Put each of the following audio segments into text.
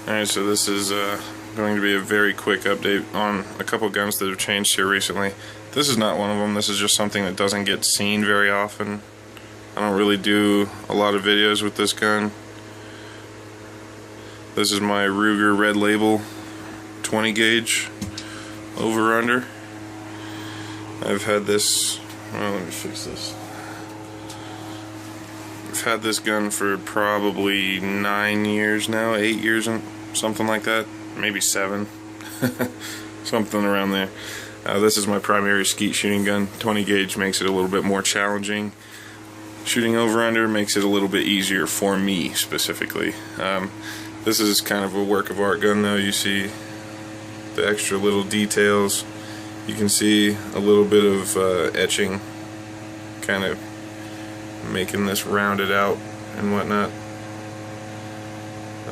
Alright, so this is going to be a very quick update on a couple guns that have changed here recently. This is not one of them. This is just something that doesn't get seen very often. I don't really do a lot of videos with this gun. This is my Ruger Red Label 20 gauge over-under. I've had this, well, let me fix this. I've had this gun for probably 9 years now, 8 years, and something like that, maybe 7, something around there. This is my primary skeet shooting gun. 20 gauge makes it a little bit more challenging. Shooting over-under makes it a little bit easier for me specifically. This is kind of a work of art gun though. You see the extra little details. You can see a little bit of etching, kind of making this rounded out and whatnot.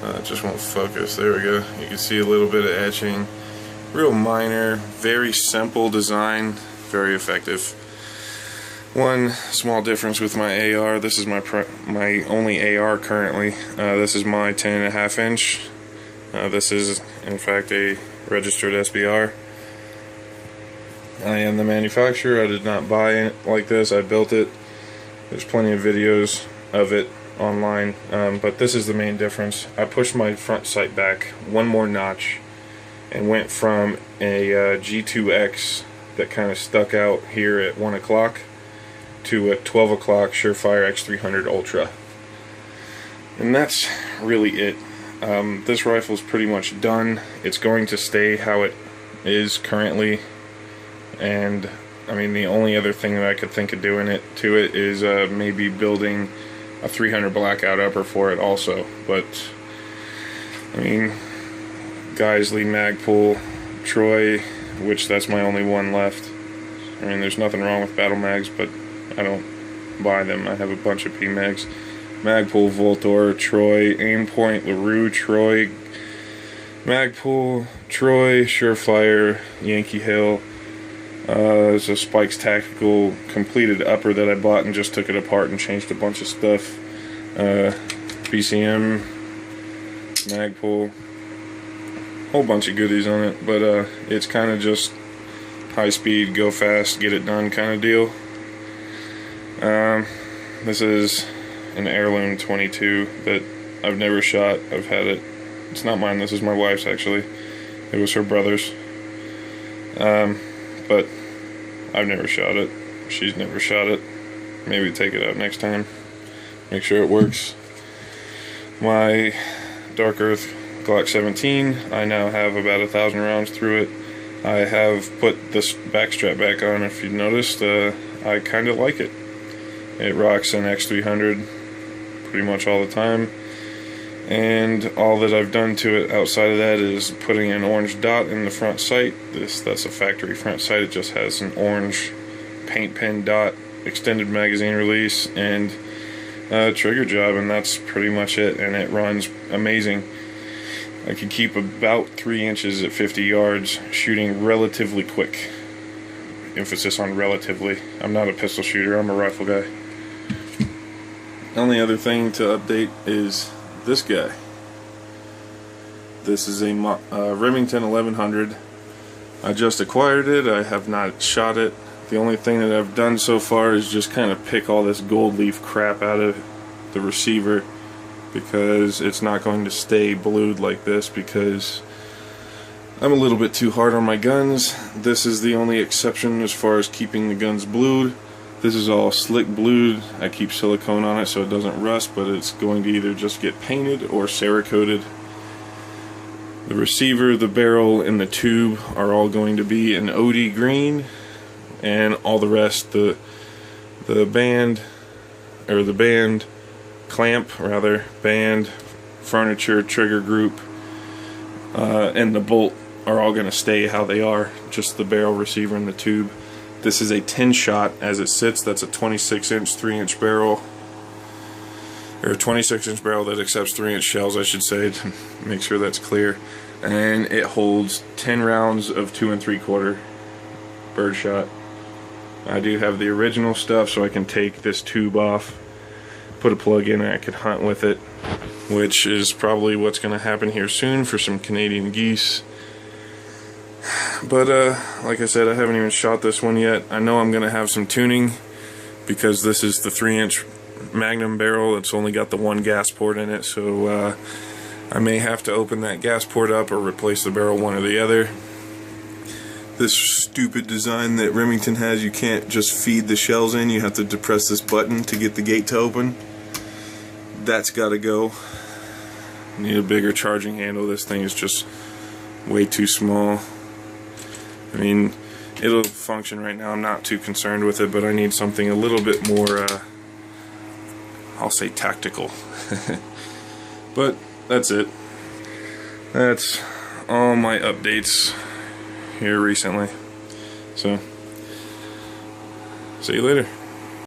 It just won't focus. There we go. You can see a little bit of etching. Real minor, very simple design, very effective. One small difference with my AR. This is my only AR currently. This is my 10.5 inch. This is in fact a registered SBR. I am the manufacturer. I did not buy it like this. I built it. There's plenty of videos of it online, but this is the main difference. I pushed my front sight back one more notch and went from a G2X that kind of stuck out here at 1 o'clock to a 12 o'clock Surefire X300 Ultra. And that's really it. This rifle's pretty much done. It's going to stay how it is currently, and I mean, the only other thing that I could think of doing to it is maybe building a 300 blackout upper for it also. But I mean, Geissele, Magpul, Troy, which that's my only one left. I mean, there's nothing wrong with battle mags, but I don't buy them. I have a bunch of PMags. Magpul, Voltor, Troy, Aimpoint, LaRue, Troy, Magpul, Troy, Surefire, Yankee Hill. There's a Spikes Tactical completed upper that I bought and just took it apart and changed a bunch of stuff. BCM, Magpul, whole bunch of goodies on it, but it's kind of just high speed, go fast, get it done kind of deal. This is an heirloom 22 that I've never shot. I've had it. It's not mine. This is my wife's actually. It was her brother's. But I've never shot it. She's never shot it. Maybe take it out next time. Make sure it works. My Dark Earth Glock 17. I now have about 1,000 rounds through it. I have put this backstrap back on. If you noticed, I kind of like it. It rocks an X300 pretty much all the time. And all that I've done to it outside of that is putting an orange dot in the front sight. That's a factory front sight. It just has an orange paint pen dot, extended magazine release, and a trigger job, and that's pretty much it. And it runs amazing. I can keep about 3 inches at 50 yards, shooting relatively quick. Emphasis on relatively. I'm not a pistol shooter, I'm a rifle guy. Only other thing to update is this guy. This is a Remington 1100. I just acquired it. I have not shot it. The only thing that I've done so far is just kind of pick all this gold leaf crap out of the receiver, because it's not going to stay blued like this, because I'm a little bit too hard on my guns. This is the only exception as far as keeping the guns blued. This is all slick blued. I keep silicone on it so it doesn't rust, but it's going to either just get painted or Cerakoted. The receiver, the barrel, and the tube are all going to be an OD green, and all the rest, the band clamp, rather, band, furniture, trigger group, and the bolt are all going to stay how they are, just the barrel, receiver, and the tube. This is a 10 shot as it sits. That's a 26 inch 3-inch barrel, or a 26 inch barrel that accepts 3-inch shells, I should say, to make sure that's clear. And it holds 10 rounds of 2 3/4 birdshot. I do have the original stuff, so I can take this tube off, put a plug in, and I can hunt with it which is probably what's going to happen here soon for some Canadian geese. But like I said, I haven't even shot this one yet. I know I'm going to have some tuning because this is the 3-inch Magnum barrel. It's only got the one gas port in it, so I may have to open that gas port up or replace the barrel, one or the other. This stupid design that Remington has, you can't just feed the shells in, you have to depress this button to get the gate to open. That's got to go. Need a bigger charging handle. This thing is just way too small. I mean, it'll function right now. I'm not too concerned with it, but I need something a little bit more, I'll say tactical. But that's it. That's all my updates here recently. So, see you later.